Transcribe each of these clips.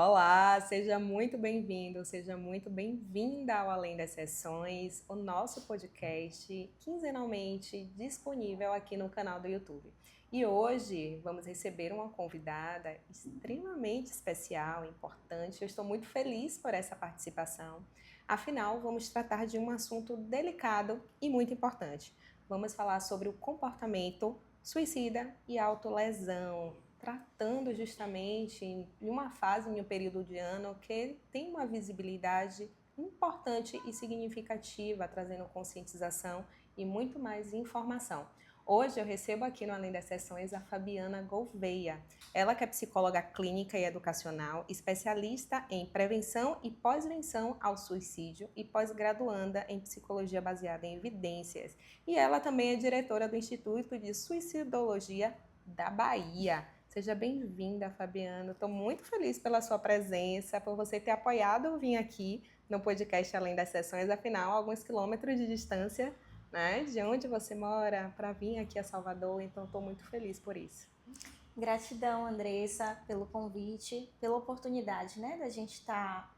Olá, seja muito bem-vindo, seja muito bem-vinda ao Além das Sessões, o nosso podcast quinzenalmente disponível aqui no canal do YouTube. E hoje vamos receber uma convidada extremamente especial, importante. Eu estou muito feliz por essa participação. Afinal, vamos tratar de um assunto delicado e muito importante. Vamos falar sobre o comportamento suicida e autolesão, tratando justamente em uma fase, em um período de ano que tem uma visibilidade importante e significativa, trazendo conscientização e muito mais informação. Hoje eu recebo aqui no Além das Sessões a Fabiana Gouveia. Ela que é psicóloga clínica e educacional, especialista em prevenção e pós-venção ao suicídio e pós-graduanda em psicologia baseada em evidências. E ela também é diretora do Instituto de Suicidologia da Bahia. Seja bem-vinda, Fabiana. Estou muito feliz pela sua presença, por você ter apoiado vir aqui no podcast Além das Sessões, afinal, alguns quilômetros de distância, né, de onde você mora, para vir aqui a Salvador, então estou muito feliz por isso. Gratidão, Andressa, pelo convite, pela oportunidade, né, da gente estar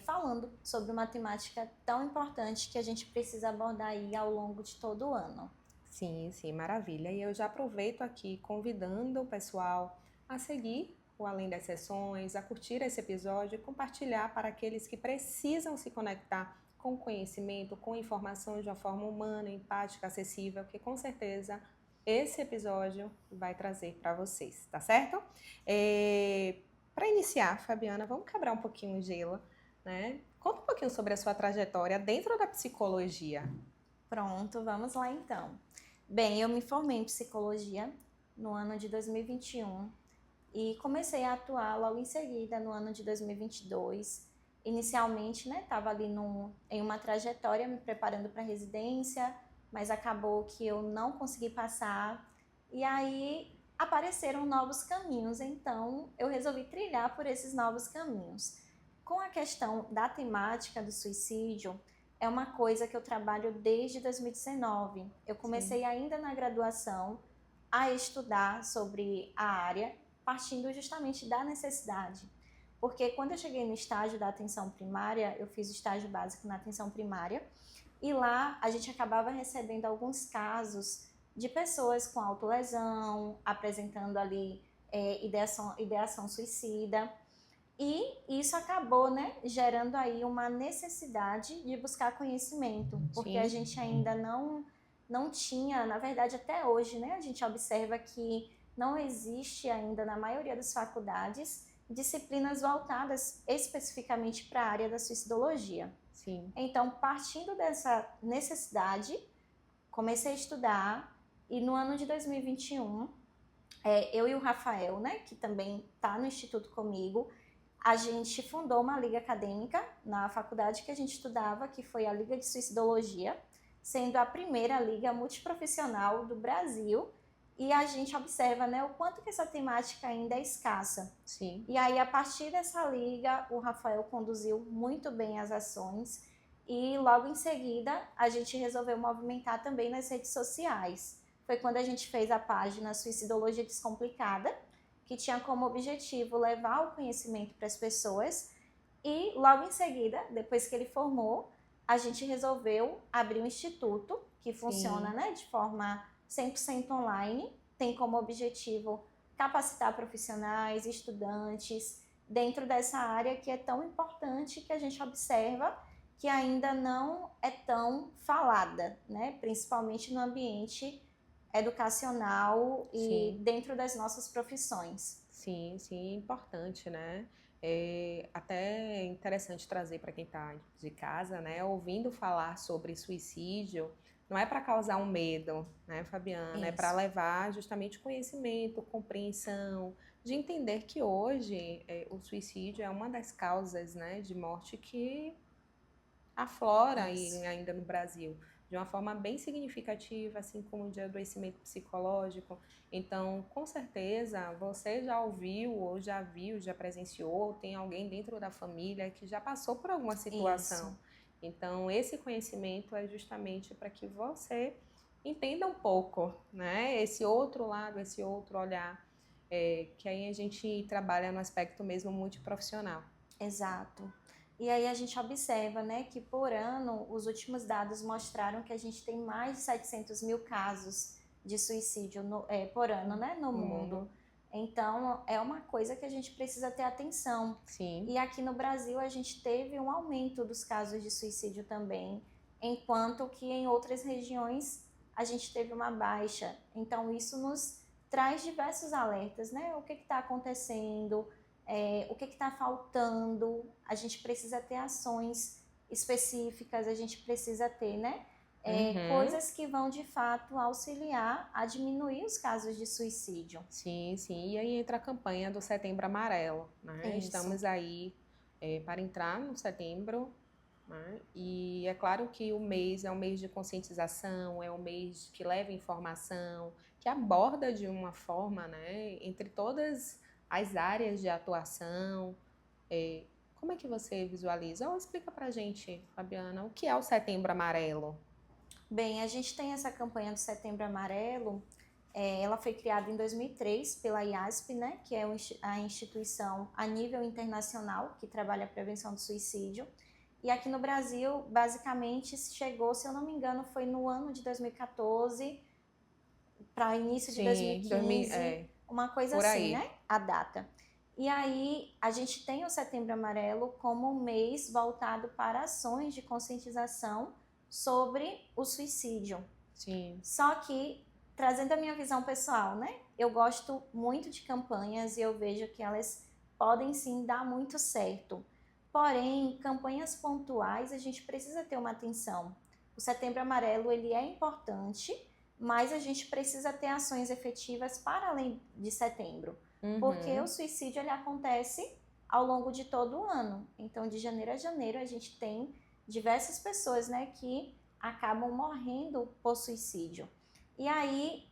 falando sobre uma temática tão importante que a gente precisa abordar aí ao longo de todo o ano. Sim, sim, maravilha. E eu já aproveito aqui convidando o pessoal a seguir o Além das Sessões, a curtir esse episódio e compartilhar para aqueles que precisam se conectar com conhecimento, com informação de uma forma humana, empática, acessível, que com certeza esse episódio vai trazer para vocês, tá certo? Para iniciar, Fabiana, vamos quebrar um pouquinho o gelo, né? Conta um pouquinho sobre a sua trajetória dentro da psicologia. Pronto, vamos lá então. Bem, eu me formei em psicologia no ano de 2021 e comecei a atuar logo em seguida no ano de 2022. Inicialmente, né, estava ali em uma trajetória me preparando para residência, mas acabou que eu não consegui passar. E aí apareceram novos caminhos, então eu resolvi trilhar por esses novos caminhos. Com a questão da temática do suicídio, é uma coisa que eu trabalho desde 2019. Eu comecei ainda na graduação a estudar sobre a área, partindo justamente da necessidade. Porque quando eu cheguei no estágio da atenção primária, eu fiz o estágio básico na atenção primária, e lá a gente acabava recebendo alguns casos de pessoas com autolesão, apresentando ali ideação suicida. E isso acabou, né, gerando aí uma necessidade de buscar conhecimento, porque a Sim. gente ainda não tinha, na verdade até hoje, né, a gente observa que não existe ainda na maioria das faculdades disciplinas voltadas especificamente para a área da suicidologia. Sim. Então, partindo dessa necessidade, comecei a estudar e no ano de 2021, eu e o Rafael, né, que também está no instituto comigo, a gente fundou uma liga acadêmica na faculdade que a gente estudava, que foi a Liga de Suicidologia, sendo a primeira liga multiprofissional do Brasil, e a gente observa, né, o quanto que essa temática ainda é escassa. Sim. E aí, a partir dessa liga, o Rafael conduziu muito bem as ações e logo em seguida a gente resolveu movimentar também nas redes sociais. Foi quando a gente fez a página Suicidologia Descomplicada, que tinha como objetivo levar o conhecimento para as pessoas, e logo em seguida, depois que ele formou, a gente resolveu abrir um instituto que funciona, né, de forma 100% online, tem como objetivo capacitar profissionais, estudantes, dentro dessa área que é tão importante, que a gente observa que ainda não é tão falada, né, principalmente no ambiente educacional e Sim. dentro das nossas profissões. Sim, sim, importante, né? Até interessante trazer para quem está de casa, né? Ouvindo falar sobre suicídio, não é para causar um medo, né, Fabiana? É para Isso. levar justamente conhecimento, compreensão, de entender que hoje o suicídio é uma das causas, né, de morte que aflora Isso. ainda no Brasil de uma forma bem significativa, assim como de adoecimento psicológico. Então, com certeza, você já ouviu, ou já viu, já presenciou, tem alguém dentro da família que já passou por alguma situação. Isso. Então, esse conhecimento é justamente para que você entenda um pouco, né? Esse outro lado, esse outro olhar. que aí a gente trabalha no aspecto mesmo multiprofissional. Exato. E aí a gente observa, né, que por ano, os últimos dados mostraram que a gente tem mais de 700 mil casos de suicídio por ano, né, no mundo. Então, é uma coisa que a gente precisa ter atenção. Sim. E aqui no Brasil, a gente teve um aumento dos casos de suicídio também, enquanto que em outras regiões a gente teve uma baixa. Então, isso nos traz diversos alertas, né? O que está acontecendo, o que está faltando, a gente precisa ter ações específicas, a gente precisa ter, né? Coisas que vão de fato auxiliar a diminuir os casos de suicídio. Sim, sim. E aí entra a campanha do Setembro Amarelo, né? Isso. Estamos aí para entrar no setembro, né? E é claro que o mês é um mês de conscientização, é um mês que leva informação, que aborda de uma forma, né, entre todas as áreas de atuação. Como é que você visualiza? Explica pra gente, Fabiana, o que é o Setembro Amarelo? Bem, a gente tem essa campanha do Setembro Amarelo, ela foi criada em 2003 pela IASP, né, que é a instituição a nível internacional que trabalha a prevenção do suicídio. E aqui no Brasil, basicamente, chegou, se eu não me engano, foi no ano de 2014 para início de 2015, uma coisa assim, né, a data. E aí, a gente tem o Setembro Amarelo como um mês voltado para ações de conscientização sobre o suicídio. Sim. Só que, trazendo a minha visão pessoal, né? Eu gosto muito de campanhas e eu vejo que elas podem sim dar muito certo. Porém, campanhas pontuais, a gente precisa ter uma atenção. O Setembro Amarelo, ele é importante, mas a gente precisa ter ações efetivas para além de setembro. Porque o suicídio, ele acontece ao longo de todo o ano. Então, de janeiro a janeiro, a gente tem diversas pessoas, né, que acabam morrendo por suicídio. E aí,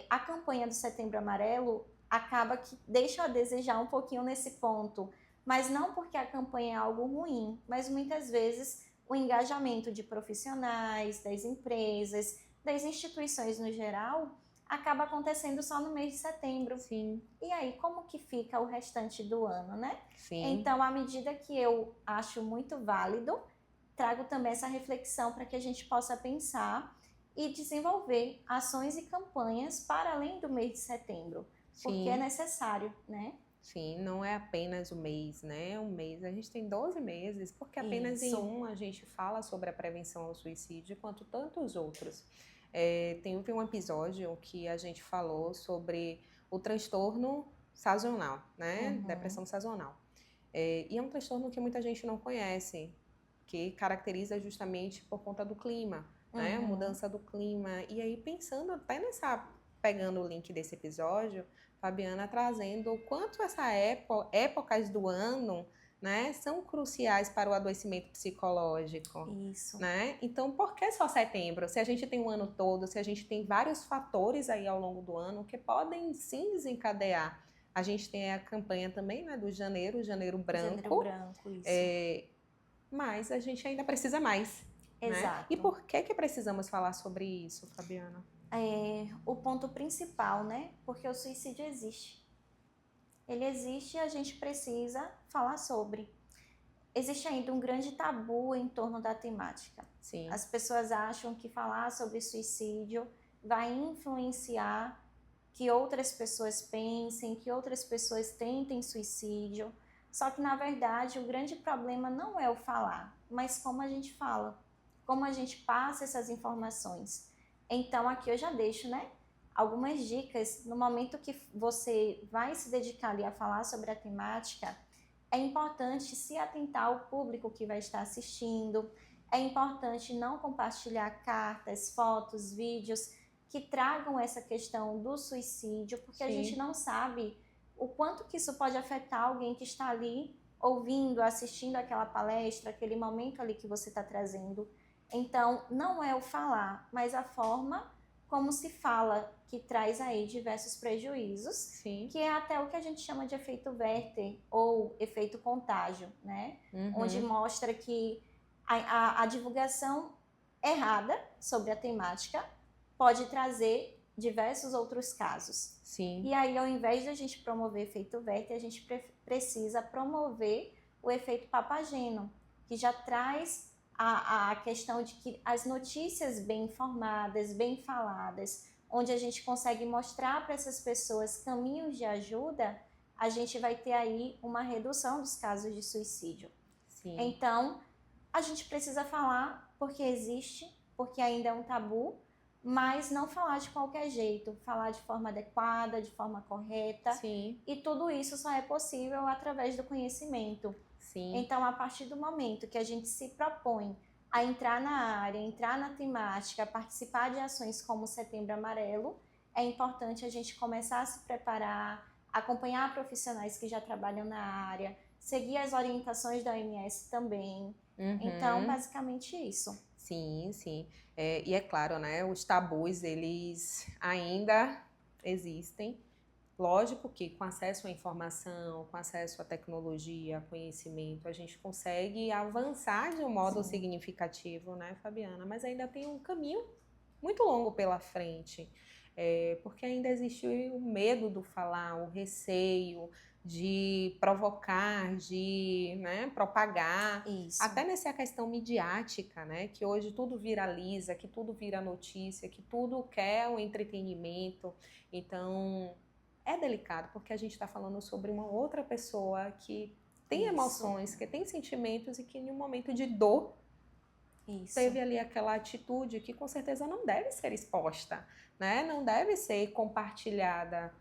a campanha do Setembro Amarelo acaba que deixa a desejar um pouquinho nesse ponto, mas não porque a campanha é algo ruim, mas muitas vezes o engajamento de profissionais, das empresas, das instituições no geral, acaba acontecendo só no mês de setembro. Sim. E aí, como que fica o restante do ano, né? Sim. Então, à medida que eu acho muito válido, trago também essa reflexão para que a gente possa pensar e desenvolver ações e campanhas para além do mês de setembro, porque é necessário, né? Sim, não é apenas o mês, né? Um mês, a gente tem 12 meses, porque apenas em um a gente fala sobre a prevenção ao suicídio, quanto tantos outros. Teve um episódio que a gente falou sobre o transtorno sazonal, né? Depressão sazonal. E é um transtorno que muita gente não conhece, que caracteriza justamente por conta do clima, né? A mudança do clima. E aí, pensando até pegando o link desse episódio, Fabiana trazendo o quanto essas épocas do ano, né, são cruciais para o adoecimento psicológico. Isso. Né? Então, por que só setembro? Se a gente tem um ano todo, se a gente tem vários fatores aí ao longo do ano que podem sim desencadear. A gente tem a campanha também, né, do janeiro branco. Janeiro branco, isso. Mas a gente ainda precisa mais. Exato. Né? E por que precisamos falar sobre isso, Fabiana? O ponto principal, né? Porque o suicídio existe. Ele existe e a gente precisa falar sobre. Existe ainda um grande tabu em torno da temática. Sim. As pessoas acham que falar sobre suicídio vai influenciar que outras pessoas pensem, que outras pessoas tentem suicídio. Só que, na verdade, o grande problema não é o falar, mas como a gente fala, como a gente passa essas informações. Então, aqui eu já deixo, né, algumas dicas. No momento que você vai se dedicar ali a falar sobre a temática, é importante se atentar ao público que vai estar assistindo, é importante não compartilhar cartas, fotos, vídeos que tragam essa questão do suicídio, porque a gente não sabe o quanto que isso pode afetar alguém que está ali ouvindo, assistindo aquela palestra, aquele momento ali que você está trazendo. Então, não é o falar, mas a forma como se fala, que traz aí diversos prejuízos, Sim. Que é até o que a gente chama de efeito Werther ou efeito contágio, né? Onde mostra que a divulgação errada sobre a temática pode trazer diversos outros casos. Sim. E aí, ao invés de a gente promover efeito Werther, a gente precisa promover o efeito Papageno, que já traz a questão de que as notícias bem informadas, bem faladas, onde a gente consegue mostrar para essas pessoas caminhos de ajuda, a gente vai ter aí uma redução dos casos de suicídio. Sim. Então, a gente precisa falar porque existe, porque ainda é um tabu, mas não falar de qualquer jeito, falar de forma adequada, de forma correta. Sim. E tudo isso só é possível através do conhecimento. Sim. Então, a partir do momento que a gente se propõe a entrar na área, entrar na temática, participar de ações como o Setembro Amarelo, é importante a gente começar a se preparar, acompanhar profissionais que já trabalham na área, seguir as orientações da OMS também. Então, basicamente isso. Sim, sim. E é claro, né, os tabus, eles ainda existem. Lógico que com acesso à informação, com acesso à tecnologia, conhecimento, a gente consegue avançar de um modo significativo, né, Fabiana? Mas ainda tem um caminho muito longo pela frente, porque ainda existe o medo do falar, o receio de provocar, de, né, propagar. Isso. Até nessa questão midiática, né, que hoje tudo viraliza, que tudo vira notícia, que tudo quer o entretenimento. Então, é delicado, porque a gente está falando sobre uma outra pessoa que tem emoções, que tem sentimentos e que em um momento de dor teve ali aquela atitude que com certeza não deve ser exposta, né? Não deve ser compartilhada,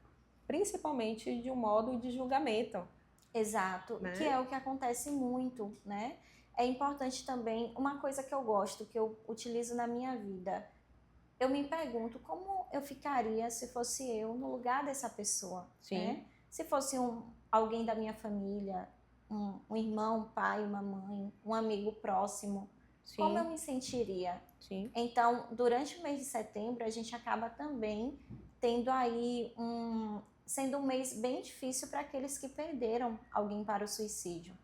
principalmente de um modo de julgamento. Exato, né? Que é o que acontece muito, né? É importante também, uma coisa que eu gosto, que eu utilizo na minha vida, eu me pergunto como eu ficaria se fosse eu no lugar dessa pessoa, né? Se fosse alguém da minha família, um irmão, um pai, uma mãe, um amigo próximo, como eu me sentiria? Então, durante o mês de setembro, a gente acaba também tendo aí sendo um mês bem difícil para aqueles que perderam alguém para o suicídio.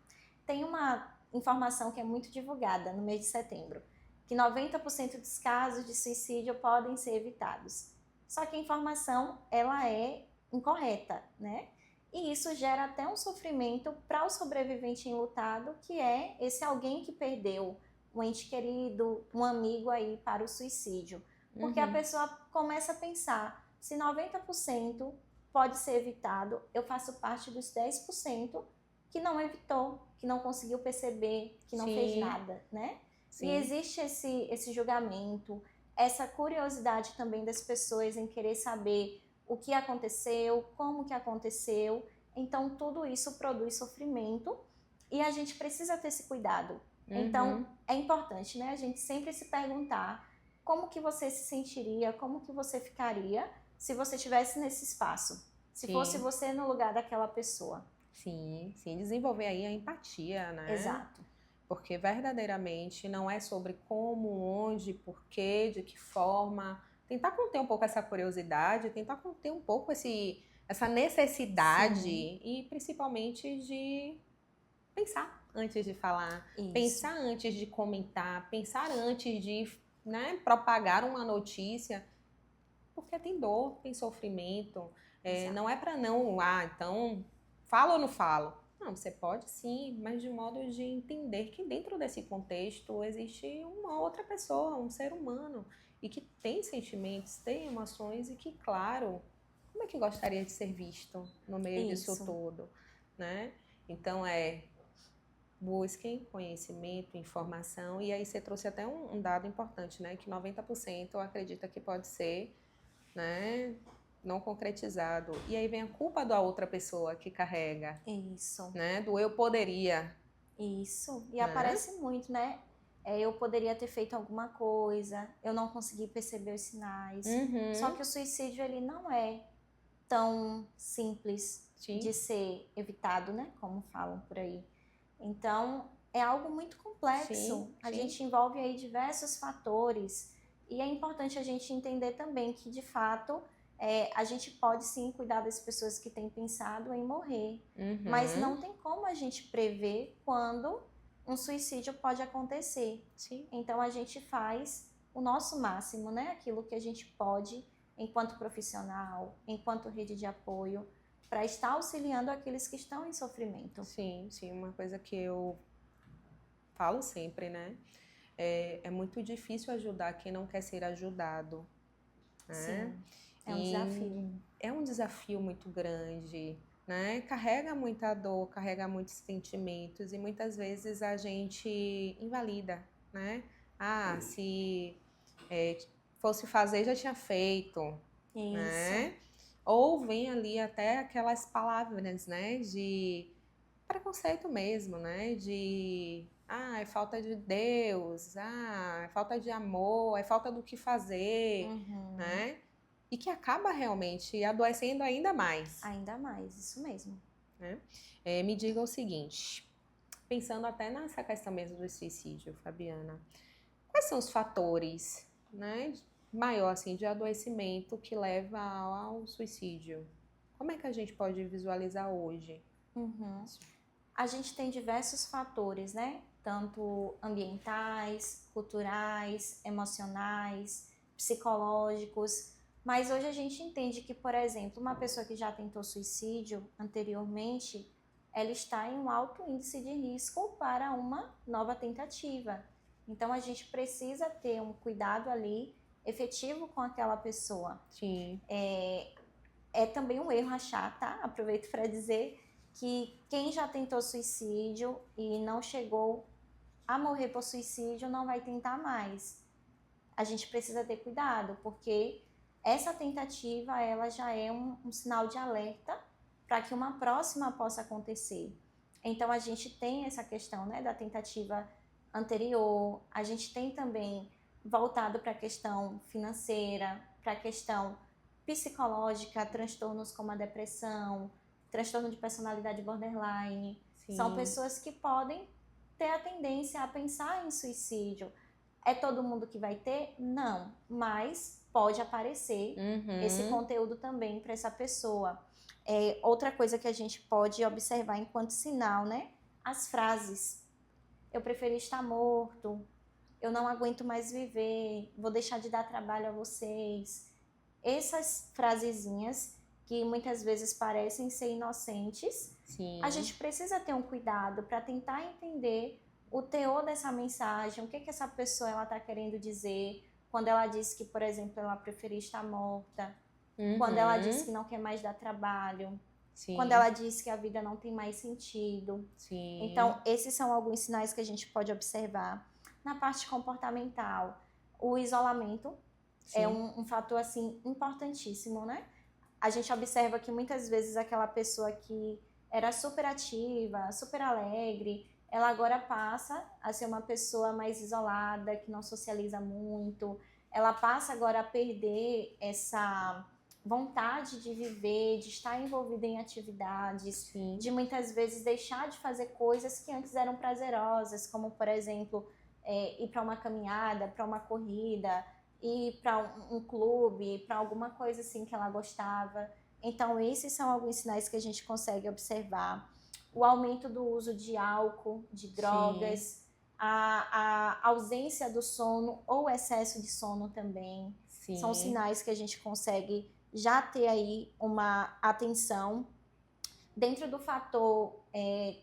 Tem uma informação que é muito divulgada no mês de setembro, que 90% dos casos de suicídio podem ser evitados. Só que a informação, ela é incorreta, né? E isso gera até um sofrimento para o sobrevivente enlutado, que é esse alguém que perdeu um ente querido, um amigo aí para o suicídio. Porque a pessoa começa a pensar, se 90% pode ser evitado, eu faço parte dos 10% que não evitou, que não conseguiu perceber, que não fez nada, né? E existe esse julgamento, essa curiosidade também das pessoas em querer saber o que aconteceu, como que aconteceu. Então, tudo isso produz sofrimento e a gente precisa ter esse cuidado. Então, é importante, né? A gente sempre se perguntar como que você se sentiria, como que você ficaria se você estivesse nesse espaço. Se fosse você no lugar daquela pessoa. Sim, desenvolver aí a empatia, né? Exato. Porque verdadeiramente não é sobre como, onde, porquê, de que forma. Tentar conter um pouco essa curiosidade, tentar conter um pouco essa necessidade e principalmente de pensar antes de falar, pensar antes de comentar, pensar antes de, né, propagar uma notícia, porque tem dor, tem sofrimento. Não é para não, então falo ou não falo? Não, você pode sim, mas de modo de entender que dentro desse contexto existe uma outra pessoa, um ser humano, e que tem sentimentos, tem emoções e que, claro, como é que gostaria de ser visto no meio disso tudo, né? Então busquem conhecimento, informação, e aí você trouxe até um dado importante, né? Que 90% acredita que pode ser, né, não concretizado. E aí vem a culpa da outra pessoa que carrega. Isso. Né? Do eu poderia. Isso. E aparece muito, né? Eu poderia ter feito alguma coisa, eu não consegui perceber os sinais. Só que o suicídio, ele não é tão simples de ser evitado, né? Como falam por aí. Então, é algo muito complexo. A gente envolve aí diversos fatores. E é importante a gente entender também que, de fato, a gente pode sim cuidar das pessoas que têm pensado em morrer. Mas não tem como a gente prever quando um suicídio pode acontecer. Então, a gente faz o nosso máximo, né? Aquilo que a gente pode enquanto profissional, enquanto rede de apoio, para estar auxiliando aqueles que estão em sofrimento. Sim, sim, uma coisa que eu falo sempre, né? É muito difícil ajudar quem não quer ser ajudado, né? Sim, é um desafio. É um desafio muito grande, né? Carrega muita dor, carrega muitos sentimentos e muitas vezes a gente invalida, né? Ah, se fosse fazer já tinha feito, Isso. né? Ou vem ali até aquelas palavras, né, de preconceito mesmo, né, de é falta de Deus, é falta de amor, é falta do que fazer, né? E que acaba realmente adoecendo ainda mais. Ainda mais, isso mesmo. Né? Me diga o seguinte, pensando até nessa questão mesmo do suicídio, Fabiana, quais são os fatores, né, maior assim, de adoecimento que leva ao suicídio? Como é que a gente pode visualizar hoje? A gente tem diversos fatores, né? Tanto ambientais, culturais, emocionais, psicológicos. Mas hoje a gente entende que, por exemplo, uma pessoa que já tentou suicídio anteriormente, ela está em um alto índice de risco para uma nova tentativa. Então a gente precisa ter um cuidado ali efetivo com aquela pessoa. Sim. É também um erro achar, tá? Aproveito para dizer que quem já tentou suicídio e não chegou a morrer por suicídio não vai tentar mais. A gente precisa ter cuidado, porque essa tentativa ela já é um sinal de alerta para que uma próxima possa acontecer. Então a gente tem essa questão, né, da tentativa anterior, a gente tem também voltado para a questão financeira, para a questão psicológica, transtornos como a depressão, transtorno de personalidade borderline. Sim. São pessoas que podem ter a tendência a pensar em suicídio. É todo mundo que vai ter? Não, mas pode aparecer esse conteúdo também para essa pessoa. Outra coisa que a gente pode observar enquanto sinal, né? As frases. Eu preferi estar morto, eu não aguento mais viver, vou deixar de dar trabalho a vocês. Essas frasezinhas que muitas vezes parecem ser inocentes, Sim. A gente precisa ter um cuidado para tentar entender o teor dessa mensagem, o que essa pessoa está querendo dizer, quando ela diz que, por exemplo, ela preferia estar morta, quando ela diz que não quer mais dar trabalho, Sim. quando ela diz que a vida não tem mais sentido. Sim. Então, esses são alguns sinais que a gente pode observar. Na parte comportamental, o isolamento é um fator assim importantíssimo, né? A gente observa que muitas vezes aquela pessoa que era super ativa, super alegre, ela agora passa a ser uma pessoa mais isolada, que não socializa muito. Ela passa agora a perder essa vontade de viver, de estar envolvida em atividades, Sim. de muitas vezes deixar de fazer coisas que antes eram prazerosas, como, por exemplo, ir para uma caminhada, para uma corrida, ir para um clube, para alguma coisa assim que ela gostava. Então, esses são alguns sinais que a gente consegue observar. O aumento do uso de álcool, de drogas, a ausência do sono ou excesso de sono também. Sim. São sinais que a gente consegue já ter aí uma atenção dentro do fator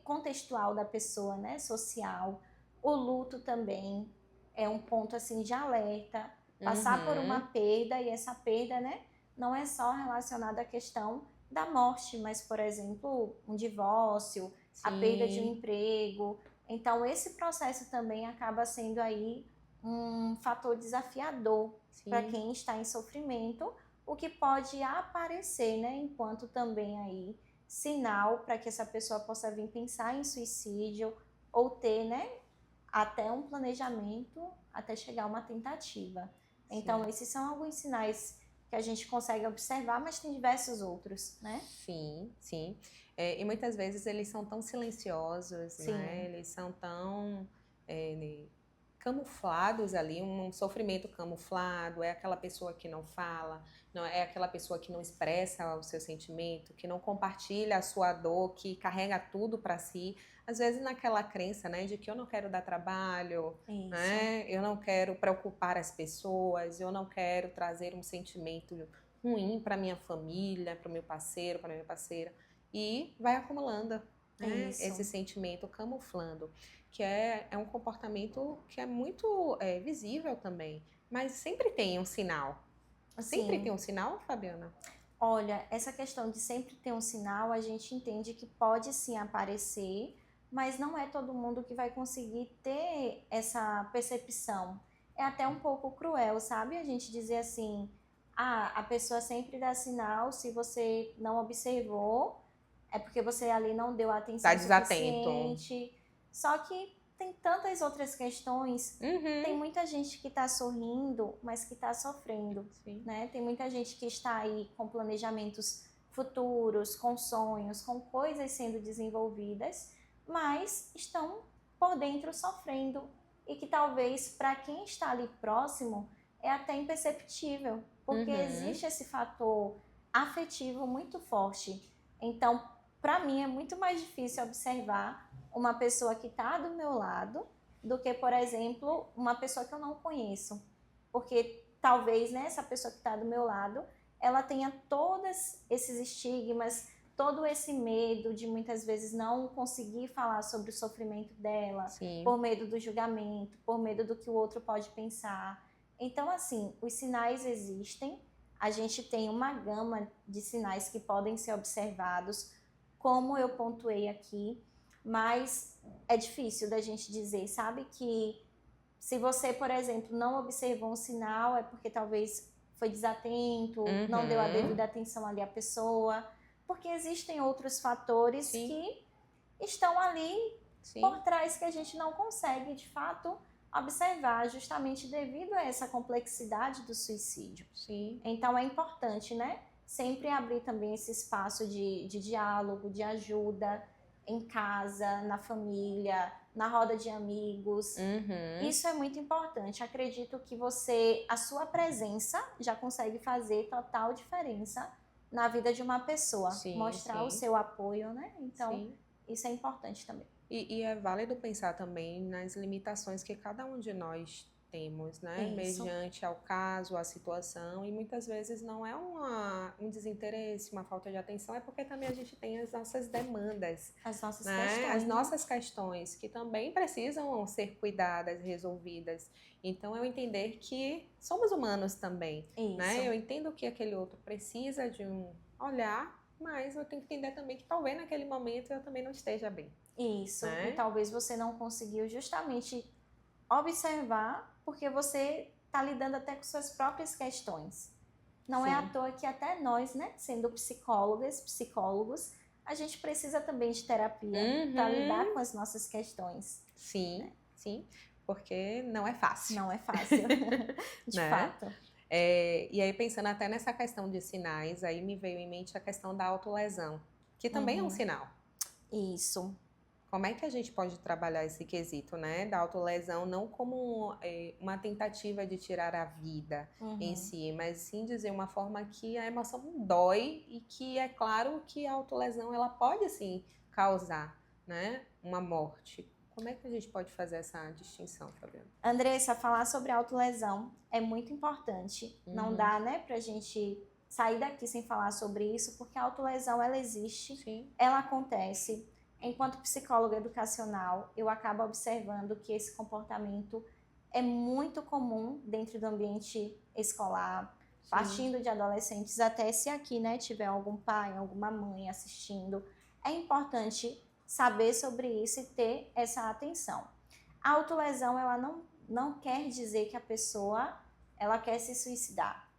contextual da pessoa, né, social. O luto também é um ponto assim de alerta. Passar por uma perda, e essa perda, né, não é só relacionada à questão da morte, mas, por exemplo, um divórcio, a perda de um emprego. Então, esse processo também acaba sendo aí um fator desafiador para quem está em sofrimento, o que pode aparecer, né, enquanto também aí sinal para que essa pessoa possa vir pensar em suicídio ou ter, né, até um planejamento, até chegar a uma tentativa. Então, esses são alguns sinais que a gente consegue observar, mas tem diversos outros, né? Sim, sim. E muitas vezes eles são tão silenciosos, né? Eles são tão camuflados ali, um sofrimento camuflado, é aquela pessoa que não fala, não é aquela pessoa que não expressa o seu sentimento, que não compartilha a sua dor, que carrega tudo para si, às vezes naquela crença, né, de que eu não quero dar trabalho, Isso. né, eu não quero preocupar as pessoas, eu não quero trazer um sentimento ruim para minha família, para o meu parceiro, para minha parceira, e vai acumulando, né, Isso. esse sentimento camuflando, que é um comportamento que é muito visível também, mas sempre tem um sinal. Sempre Sim. tem um sinal, Fabiana? Olha, essa questão de sempre ter um sinal, a gente entende que pode sim aparecer, mas não é todo mundo que vai conseguir ter essa percepção. É até um pouco cruel, sabe? A gente dizer assim, a pessoa sempre dá sinal, se você não observou, é porque você ali não deu Tá atenção desatento. suficiente. Só que tem tantas outras questões. Tem Uhum. muita gente que está sorrindo, mas que está sofrendo, Sim. né? Tem muita gente que está aí com planejamentos futuros, com sonhos, com coisas sendo desenvolvidas, mas estão por dentro sofrendo e que talvez para quem está ali próximo é até imperceptível, porque existe esse fator afetivo muito forte. Então, para mim é muito mais difícil observar uma pessoa que está do meu lado do que, por exemplo, uma pessoa que eu não conheço. Porque talvez, né, essa pessoa que está do meu lado, ela tenha todos esses estigmas, todo esse medo de muitas vezes não conseguir falar sobre o sofrimento dela, Sim. por medo do julgamento, por medo do que o outro pode pensar. Então, assim, os sinais existem, a gente tem uma gama de sinais que podem ser observados, como eu pontuei aqui, mas é difícil da gente dizer, sabe? Que se você, por exemplo, não observou um sinal, é porque talvez foi desatento, não deu a devida atenção ali à pessoa, porque existem outros fatores Sim. que estão ali Sim. por trás que a gente não consegue, de fato, observar, justamente devido a essa complexidade do suicídio. Sim. Então é importante, né? Sempre abrir também esse espaço de diálogo, de ajuda, em casa, na família, na roda de amigos. Isso é muito importante. Acredito que a sua presença já consegue fazer total diferença na vida de uma pessoa. Sim, mostrar sim. o seu apoio, né? Então, Sim. isso é importante também. E é válido pensar também nas limitações que cada um de nós temos, né? Isso. Mediante ao caso, à situação, e muitas vezes não é um desinteresse, uma falta de atenção, é porque também a gente tem as nossas demandas, As nossas né? questões. As nossas questões, que também precisam ser cuidadas, resolvidas. Então, eu entender que somos humanos também, Isso. né? Eu entendo que aquele outro precisa de um olhar, mas eu tenho que entender também que talvez naquele momento eu também não esteja bem. Isso, né? E talvez você não conseguiu justamente observar porque você está lidando até com suas próprias questões. Não é à toa que até nós, né, sendo psicólogas, psicólogos, a gente precisa também de terapia para lidar com as nossas questões. Sim, né? Sim, porque não é fácil. Não é fácil, de fato. E aí pensando até nessa questão de sinais, aí me veio em mente a questão da autolesão, que também é um sinal. Isso. Como é que a gente pode trabalhar esse quesito, né? Da autolesão não como uma tentativa de tirar a vida em si, mas sim dizer uma forma que a emoção dói e que é claro que a autolesão ela pode sim causar, né, uma morte. Como é que a gente pode fazer essa distinção, Fabiana? Andressa, falar sobre autolesão é muito importante. Não dá, né, pra gente sair daqui sem falar sobre isso, porque a autolesão ela existe, Sim. ela acontece. Enquanto psicóloga educacional, eu acabo observando que esse comportamento é muito comum dentro do ambiente escolar, partindo de adolescentes, até se aqui, né, tiver algum pai, alguma mãe assistindo, é importante saber sobre isso e ter essa atenção. A autolesão, ela não quer dizer que a pessoa ela quer se suicidar.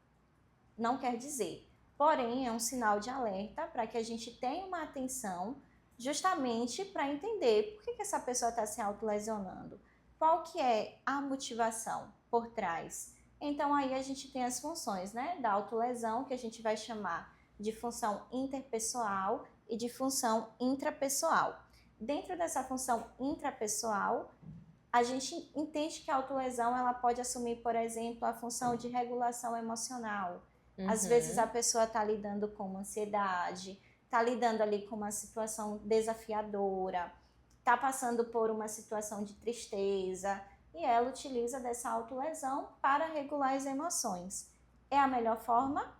Não quer dizer. Porém, é um sinal de alerta para que a gente tenha uma atenção justamente para entender por que essa pessoa está se autolesionando. Qual que é a motivação por trás? Então, aí a gente tem as funções, né, da autolesão, que a gente vai chamar de função interpessoal e de função intrapessoal. Dentro dessa função intrapessoal, A gente entende que a autolesão ela pode assumir, por exemplo, a função de regulação emocional. Às vezes a pessoa está lidando com uma ansiedade, está lidando ali com uma situação desafiadora, está passando por uma situação de tristeza e ela utiliza dessa autolesão para regular as emoções. É a melhor forma?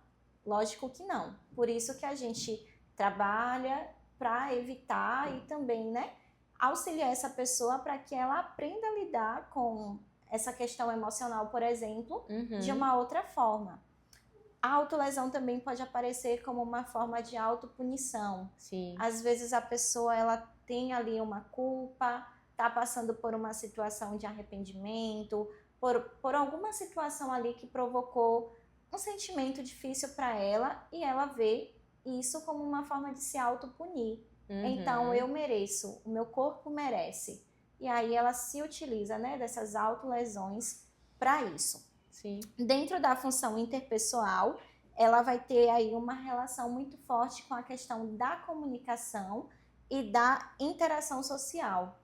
Lógico que não. Por isso que a gente trabalha para evitar e também, né, auxiliar essa pessoa para que ela aprenda a lidar com essa questão emocional, por exemplo, de uma outra forma. A autolesão também pode aparecer como uma forma de autopunição. Sim. Às vezes a pessoa ela tem ali uma culpa, está passando por uma situação de arrependimento, por alguma situação ali que provocou um sentimento difícil para ela e ela vê isso como uma forma de se autopunir. Então, eu mereço, o meu corpo merece. E aí ela se utiliza, né, dessas autolesões para isso. Sim. Dentro da função interpessoal, ela vai ter aí uma relação muito forte com a questão da comunicação e da interação social.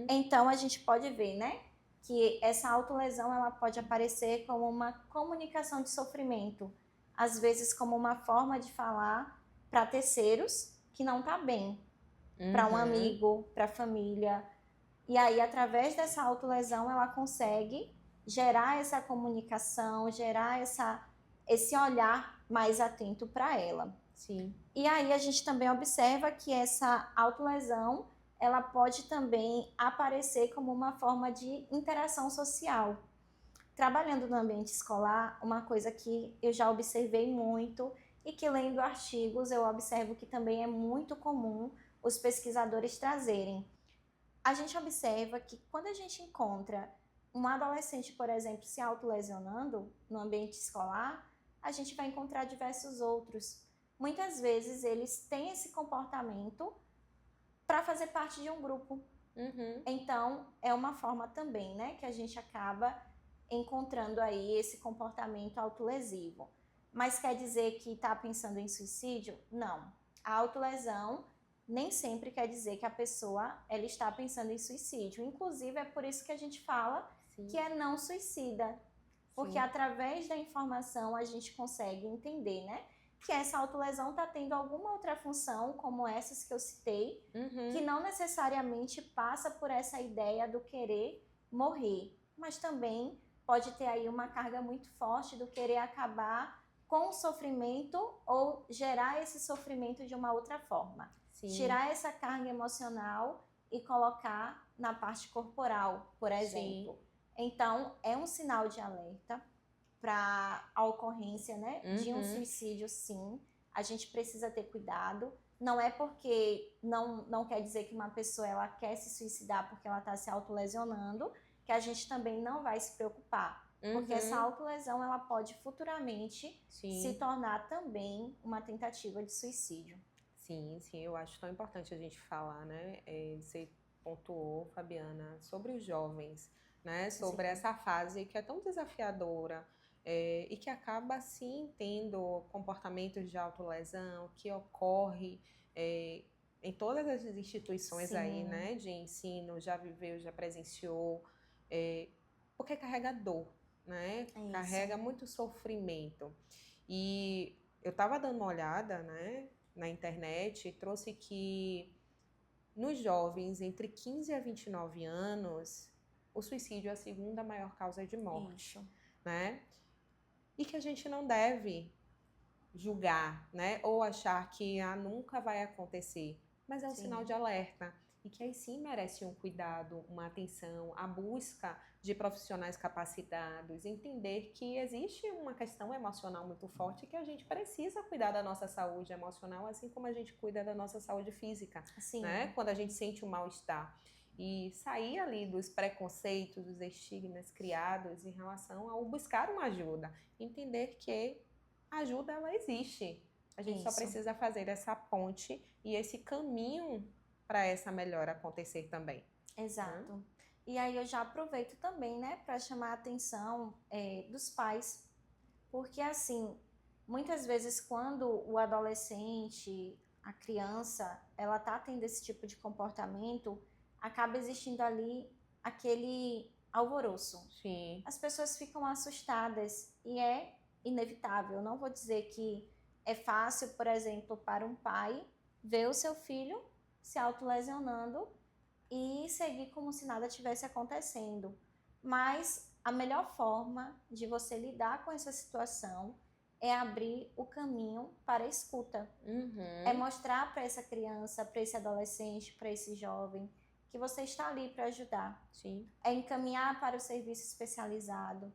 Então, a gente pode ver, né, que essa autolesão ela pode aparecer como uma comunicação de sofrimento, às vezes como uma forma de falar para terceiros que não está bem, para um amigo, para a família. E aí, através dessa autolesão, ela consegue gerar essa comunicação, gerar esse olhar mais atento para ela. Sim. E aí a gente também observa que essa autolesão ela pode também aparecer como uma forma de interação social. Trabalhando no ambiente escolar, uma coisa que eu já observei muito e que lendo artigos eu observo que também é muito comum os pesquisadores trazerem. A gente observa que quando a gente encontra um adolescente, por exemplo, se autolesionando no ambiente escolar, a gente vai encontrar diversos outros. Muitas vezes eles têm esse comportamento para fazer parte de um grupo. Então, é uma forma também, né, que a gente acaba encontrando aí esse comportamento autolesivo. Mas quer dizer que está pensando em suicídio? Não. A autolesão nem sempre quer dizer que a pessoa ela está pensando em suicídio. Inclusive, é por isso que a gente fala que é não suicida. Porque através da informação a gente consegue entender, né, que essa autolesão está tendo alguma outra função, como essas que eu citei, que não necessariamente passa por essa ideia do querer morrer, mas também pode ter aí uma carga muito forte do querer acabar com o sofrimento ou gerar esse sofrimento de uma outra forma. Tirar essa carga emocional e colocar na parte corporal, por exemplo. Então, é um sinal de alerta para a ocorrência, né, de um suicídio, sim. A gente precisa ter cuidado. Não é porque não quer dizer que uma pessoa ela quer se suicidar porque ela está se autolesionando, que a gente também não vai se preocupar. Porque essa autolesão ela pode futuramente se tornar também uma tentativa de suicídio. Sim, eu acho tão importante a gente falar, né? Você pontuou, Fabiana, sobre os jovens, né? Sobre essa fase que é tão desafiadora e que acaba, sim, tendo comportamentos de autolesão, que ocorre em todas as instituições aí, né? De ensino, já viveu, já presenciou, porque carrega dor, né? Carrega muito sofrimento. E eu estava dando uma olhada, né, na internet, trouxe que nos jovens entre 15 a 29 anos, o suicídio é a segunda maior causa de morte, né? E que a gente não deve julgar, né? Ou achar que nunca vai acontecer, mas é um sinal de alerta. E que aí sim merece um cuidado, uma atenção, a busca de profissionais capacitados, entender que existe uma questão emocional muito forte e que a gente precisa cuidar da nossa saúde emocional, assim como a gente cuida da nossa saúde física, né? Quando a gente sente um mal-estar. E sair ali dos preconceitos, dos estigmas criados em relação ao buscar uma ajuda. Entender que a ajuda, ela existe. A gente só precisa fazer essa ponte e esse caminho para essa melhora acontecer também. Exato. E aí eu já aproveito também, né, para chamar a atenção dos pais, porque assim, muitas vezes quando o adolescente, a criança, ela tá tendo esse tipo de comportamento, acaba existindo ali aquele alvoroço. Sim. As pessoas ficam assustadas e é inevitável. Não vou dizer que é fácil, por exemplo, para um pai ver o seu filho se autolesionando e seguir como se nada tivesse acontecendo. Mas a melhor forma de você lidar com essa situação é abrir o caminho para a escuta. É mostrar para essa criança, para esse adolescente, para esse jovem, que você está ali para ajudar. Sim. É encaminhar para o serviço especializado,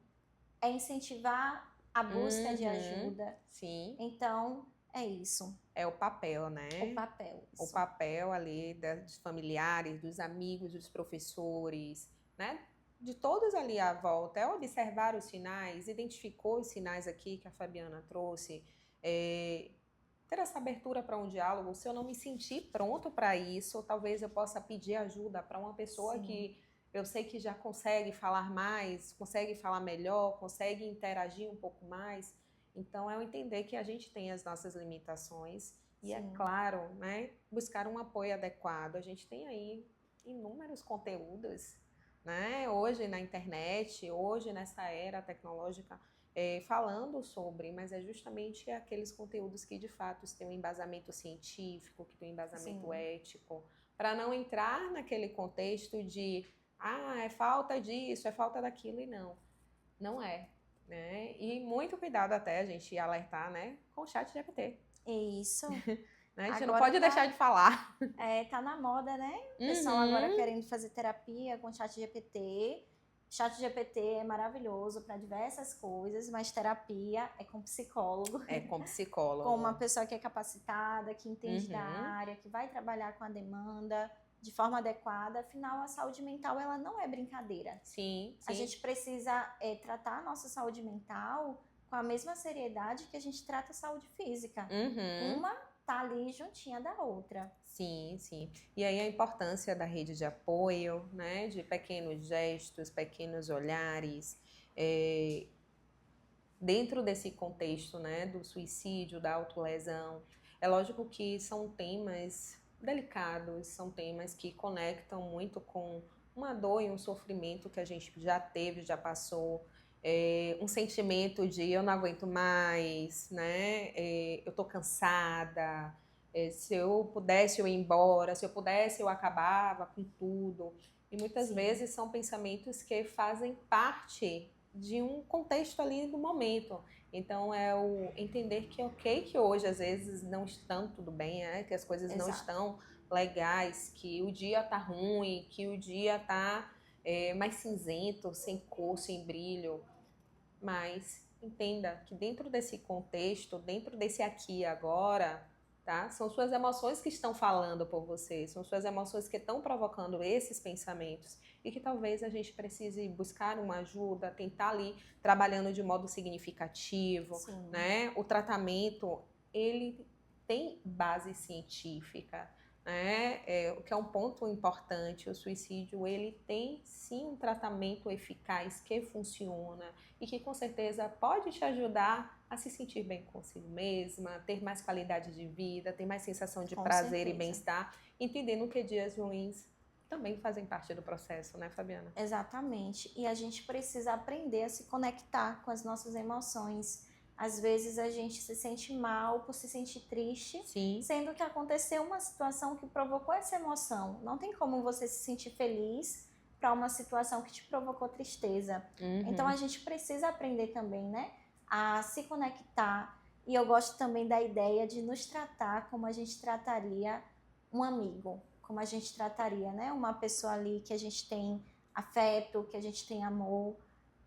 é incentivar a busca de ajuda. Sim. Então, é isso. É o papel, né? O papel. Isso. O papel ali dos familiares, dos amigos, dos professores, né? De todos ali à volta. É observar os sinais, identificou os sinais aqui que a Fabiana trouxe, ter essa abertura para um diálogo. Se eu não me sentir pronto para isso, talvez eu possa pedir ajuda para uma pessoa Sim. que eu sei que já consegue falar mais, consegue falar melhor, consegue interagir um pouco mais. Então, é o entender que a gente tem as nossas limitações e, Sim. é claro, né, buscar um apoio adequado. A gente tem aí inúmeros conteúdos, né, hoje na internet, hoje nessa era tecnológica, falando sobre, mas é justamente aqueles conteúdos que de fato têm um embasamento científico, que tem um embasamento Sim. ético, para não entrar naquele contexto de é falta disso, é falta daquilo, e não é, né? E muito cuidado até a gente alertar, né, com o chat GPT. Isso. Né? A gente Agora não pode deixar de falar. Tá na moda, né? O pessoal agora querendo fazer terapia com chat GPT. Chat GPT é maravilhoso para diversas coisas, mas terapia é com psicólogo. É com psicólogo. Com uma pessoa que é capacitada, que entende da área, que vai trabalhar com a demanda de forma adequada. Afinal, a saúde mental, ela não é brincadeira. Sim. A gente precisa tratar a nossa saúde mental com a mesma seriedade que a gente trata a saúde física. Uma tá ali juntinha da outra. Sim. E aí a importância da rede de apoio, né, de pequenos gestos, pequenos olhares, dentro desse contexto, né, do suicídio, da autolesão. É lógico que são temas delicados, são temas que conectam muito com uma dor e um sofrimento que a gente já teve, já passou, um sentimento de eu não aguento mais, né? Eu tô cansada, se eu pudesse eu ir embora, se eu pudesse eu acabava com tudo. E muitas vezes são pensamentos que fazem parte de um contexto ali do momento. Então é o entender que é ok que hoje às vezes não estão tudo bem, né? Que as coisas não estão legais, que o dia tá ruim, que o dia tá mais cinzento, sem cor, sem brilho. Mas entenda que dentro desse contexto, dentro desse aqui e agora, tá? São suas emoções que estão falando por você, são suas emoções que estão provocando esses pensamentos e que talvez a gente precise buscar uma ajuda, tentar ali trabalhando de modo significativo, né? O tratamento, ele tem base científica, né? O que é um ponto importante, o suicídio, ele tem sim um tratamento eficaz que funciona e que com certeza pode te ajudar a se sentir bem consigo mesma, ter mais qualidade de vida, ter mais sensação de prazer e bem-estar, entendendo que dias ruins também fazem parte do processo, né, Fabiana? Exatamente. E a gente precisa aprender a se conectar com as nossas emoções. Às vezes a gente se sente mal por se sentir triste, sendo que aconteceu uma situação que provocou essa emoção. Não tem como você se sentir feliz para uma situação que te provocou tristeza. Então a gente precisa aprender também, né, a se conectar. E eu gosto também da ideia de nos tratar como a gente trataria um amigo, como a gente trataria, né, uma pessoa ali que a gente tem afeto, que a gente tem amor.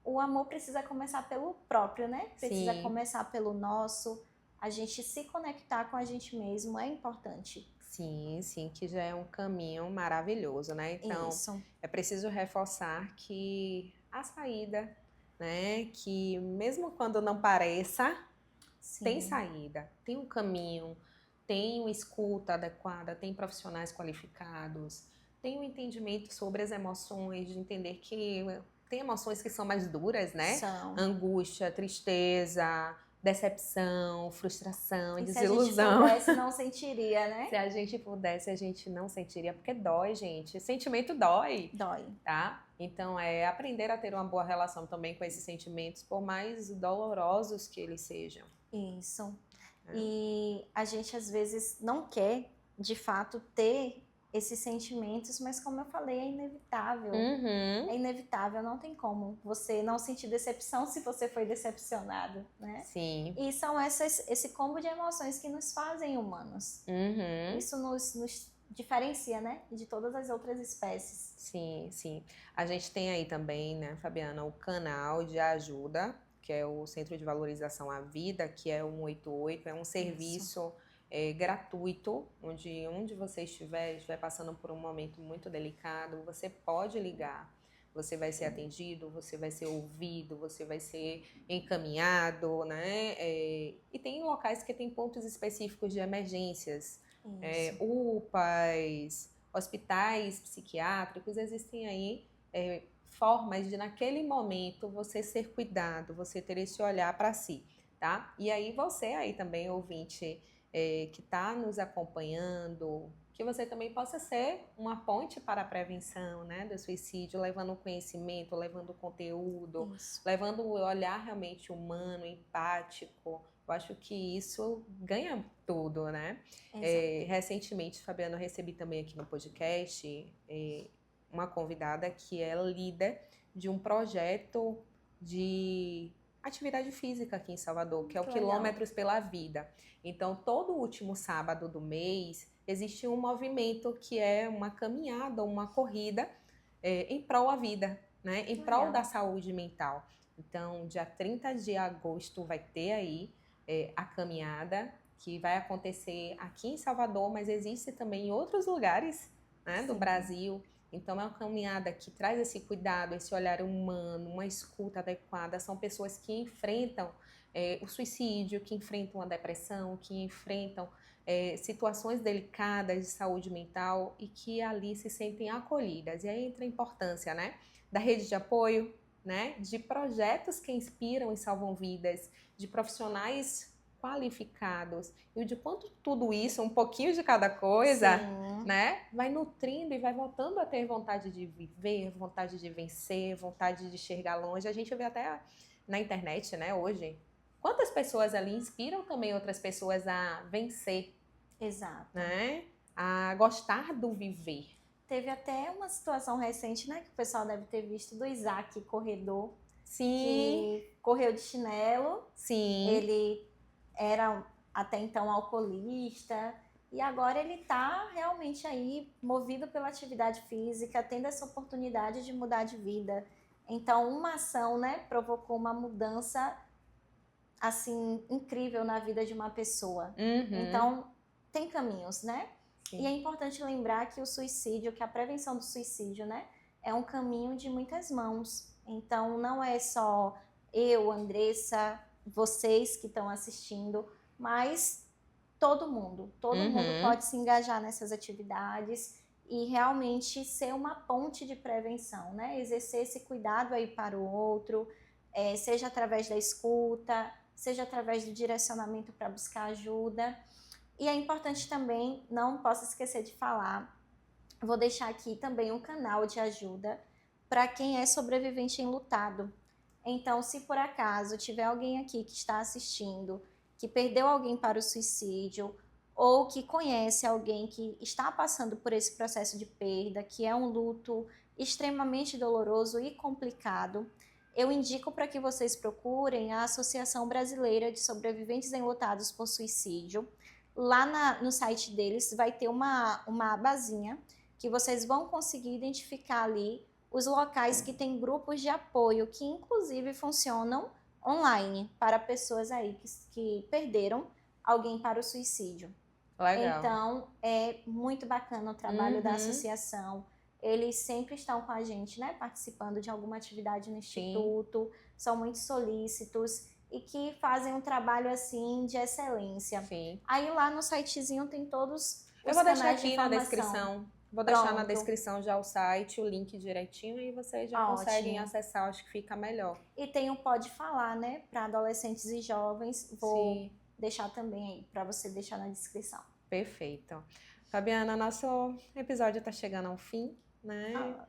O amor precisa começar pelo próprio, né? Precisa começar pelo nosso. A gente se conectar com a gente mesmo é importante. Sim, que já é um caminho maravilhoso, né? Então, é preciso reforçar que a saída, né? Que mesmo quando não pareça, tem saída, tem um caminho, tem uma escuta adequada, tem profissionais qualificados, tem um entendimento sobre as emoções, de entender que tem emoções que são mais duras, né? Angústia, tristeza, decepção, frustração, E desilusão. se a gente pudesse, não sentiria, né? Se a gente pudesse, a gente não sentiria, porque dói, gente. Sentimento dói, Dói. tá? Então, é aprender a ter uma boa relação também com esses sentimentos, por mais dolorosos que eles sejam. Isso. E a gente, às vezes, não quer, de fato, ter esses sentimentos, mas como eu falei, é inevitável. Uhum. É inevitável, não tem como você não sentir decepção se você foi decepcionado, né? Sim. E são esse combo de emoções que nos fazem humanos. Uhum. Isso nos diferencia, né? De todas as outras espécies. Sim, sim. A gente tem aí também, né, Fabiana, o canal de ajuda, que é o Centro de Valorização à Vida, que é o 188, é um serviço gratuito, onde você estiver passando por um momento muito delicado, você pode ligar, você vai ser atendido, você vai ser ouvido, você vai ser encaminhado, né? E tem locais que tem pontos específicos de emergências, UPAs, hospitais psiquiátricos, existem aí formas de, naquele momento, você ser cuidado, você ter esse olhar para si, tá? E aí você aí também, ouvinte, que está nos acompanhando, que você também possa ser uma ponte para a prevenção, né, do suicídio, levando conhecimento, levando conteúdo, levando o olhar realmente humano, empático. Eu acho que isso ganha tudo, né? Recentemente, Fabiana, eu recebi também aqui no podcast uma convidada que é líder de um projeto de atividade física aqui em Salvador, que é o Quilômetros pela Vida. Então, todo último sábado do mês, existe um movimento que é uma caminhada, uma corrida em prol à vida, né? Em prol da saúde mental. Então, dia 30 de agosto vai ter aí a caminhada, que vai acontecer aqui em Salvador, mas existe também em outros lugares, né, do Brasil. Então, é uma caminhada que traz esse cuidado, esse olhar humano, uma escuta adequada. São pessoas que enfrentam o suicídio, que enfrentam a depressão, que enfrentam situações delicadas de saúde mental e que ali se sentem acolhidas. E aí entra a importância, né, da rede de apoio, né, de projetos que inspiram e salvam vidas, de profissionais qualificados e de quanto tudo isso, um pouquinho de cada coisa, né, vai nutrindo e vai voltando a ter vontade de viver, vontade de vencer, vontade de enxergar longe. A gente vê até na internet, né, hoje, quantas pessoas ali inspiram também outras pessoas a vencer. Exato. Né, a gostar do viver. Teve até uma situação recente, né, que o pessoal deve ter visto, do Isaac, corredor. Sim. Que correu de chinelo. Sim. Ele era até então alcoolista e agora ele está realmente aí movido pela atividade física, tendo essa oportunidade de mudar de vida. Então, uma ação, né, provocou uma mudança assim incrível na vida de uma pessoa. Então, tem caminhos, né? Sim. E é importante lembrar que o suicídio, que a prevenção do suicídio, né, é um caminho de muitas mãos. Então, não é só eu, Andressa, vocês que estão assistindo, mas todo mundo pode se engajar nessas atividades e realmente ser uma ponte de prevenção, né? Exercer esse cuidado aí para o outro, seja através da escuta, seja através do direcionamento para buscar ajuda. E é importante também, não posso esquecer de falar, vou deixar aqui também um canal de ajuda para quem é sobrevivente enlutado. Então, se por acaso tiver alguém aqui que está assistindo, que perdeu alguém para o suicídio, ou que conhece alguém que está passando por esse processo de perda, que é um luto extremamente doloroso e complicado, eu indico para que vocês procurem a Associação Brasileira de Sobreviventes Enlutados por Suicídio. Lá no site deles vai ter uma abazinha que vocês vão conseguir identificar ali os locais que têm grupos de apoio, que inclusive funcionam online para pessoas aí que perderam alguém para o suicídio. Legal. Então, é muito bacana o trabalho da associação. Eles sempre estão com a gente, né, participando de alguma atividade no instituto, são muito solícitos e que fazem um trabalho assim de excelência. Sim. Aí lá no sitezinho tem todos os Eu vou deixar canais de aqui na informação. descrição Vou deixar na Pronto. descrição já o site, o link direitinho e vocês já Ótimo. conseguem acessar, acho que fica melhor. E tem o Pode Falar, né, para adolescentes e jovens. Vou Sim, deixar também aí para você deixar na descrição. perfeito. Fabiana, nosso episódio está chegando ao fim, né? Ah,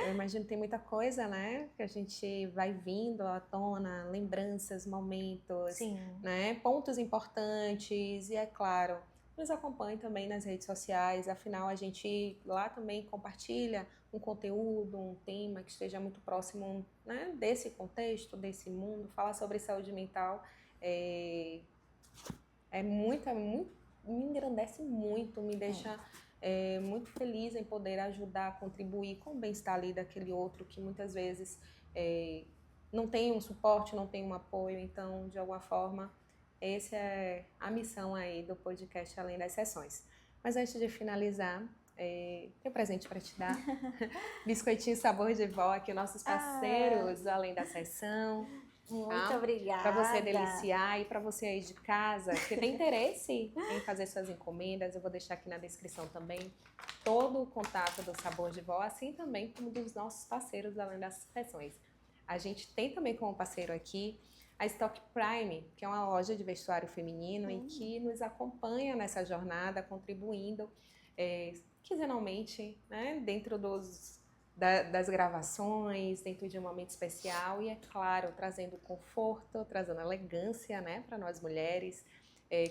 Eu imagino que tem muita coisa, né? Que a gente vai vindo à tona, lembranças, momentos, sim. né? Pontos importantes e, é claro, nos acompanhe também nas redes sociais. Afinal, a gente lá também compartilha um conteúdo, um tema que esteja muito próximo, né, desse contexto, desse mundo. Falar sobre saúde mental me engrandece muito, me deixa muito feliz em poder ajudar, contribuir com o bem-estar ali daquele outro que muitas vezes não tem um suporte, não tem um apoio. Então, de alguma forma, essa é a missão aí do podcast Além das Sessões. Mas antes de finalizar, tem um presente para te dar. Biscoitinho Sabor de Vó, aqui nossos parceiros do Além da Sessão. Muito obrigada. Para você deliciar e para você aí de casa que tem interesse em fazer suas encomendas, eu vou deixar aqui na descrição também todo o contato do Sabor de Vó, assim também como dos nossos parceiros Além das Sessões. A gente tem também como parceiro aqui a Stock Prime, que é uma loja de vestuário feminino e que nos acompanha nessa jornada, contribuindo quinzenalmente, né, dentro das gravações, dentro de um momento especial e, é claro, trazendo conforto, trazendo elegância, né, para nós mulheres,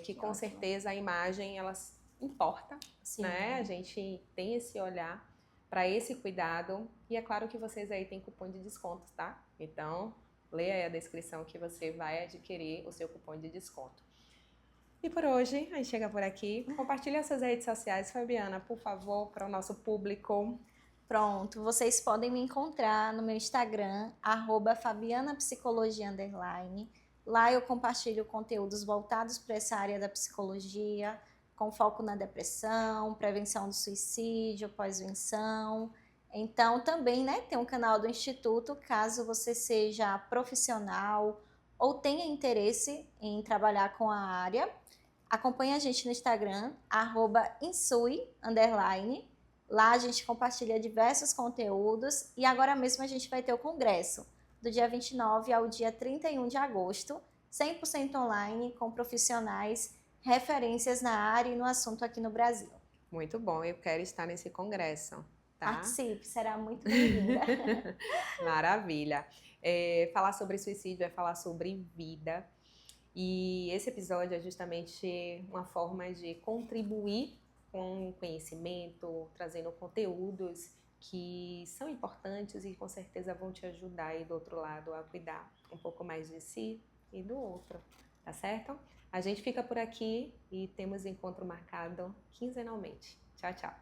que com certeza a imagem, ela importa, né? A gente tem esse olhar para esse cuidado e é claro que vocês aí têm cupom de desconto, tá? Então, leia aí a descrição que você vai adquirir o seu cupom de desconto. E por hoje, a gente chega por aqui. Compartilhe as suas redes sociais, Fabiana, por favor, para o nosso público. Pronto, vocês podem me encontrar no meu Instagram, @fabianapsicologia_. Lá eu compartilho conteúdos voltados para essa área da psicologia, com foco na depressão, prevenção do suicídio, pós-venção. Então, também, né, tem um canal do Instituto, caso você seja profissional ou tenha interesse em trabalhar com a área. Acompanhe a gente no Instagram, @insui_. Lá a gente compartilha diversos conteúdos e agora mesmo a gente vai ter o congresso do dia 29 ao dia 31 de agosto, 100% online, com profissionais, referências na área e no assunto aqui no Brasil. Muito bom, eu quero estar nesse congresso, tá? Participe, será muito bem-vinda. Maravilha. Falar sobre suicídio é falar sobre vida. E esse episódio é justamente uma forma de contribuir com conhecimento, trazendo conteúdos que são importantes e com certeza vão te ajudar aí do outro lado a cuidar um pouco mais de si e do outro, tá certo? A gente fica por aqui e temos encontro marcado quinzenalmente. Tchau, tchau!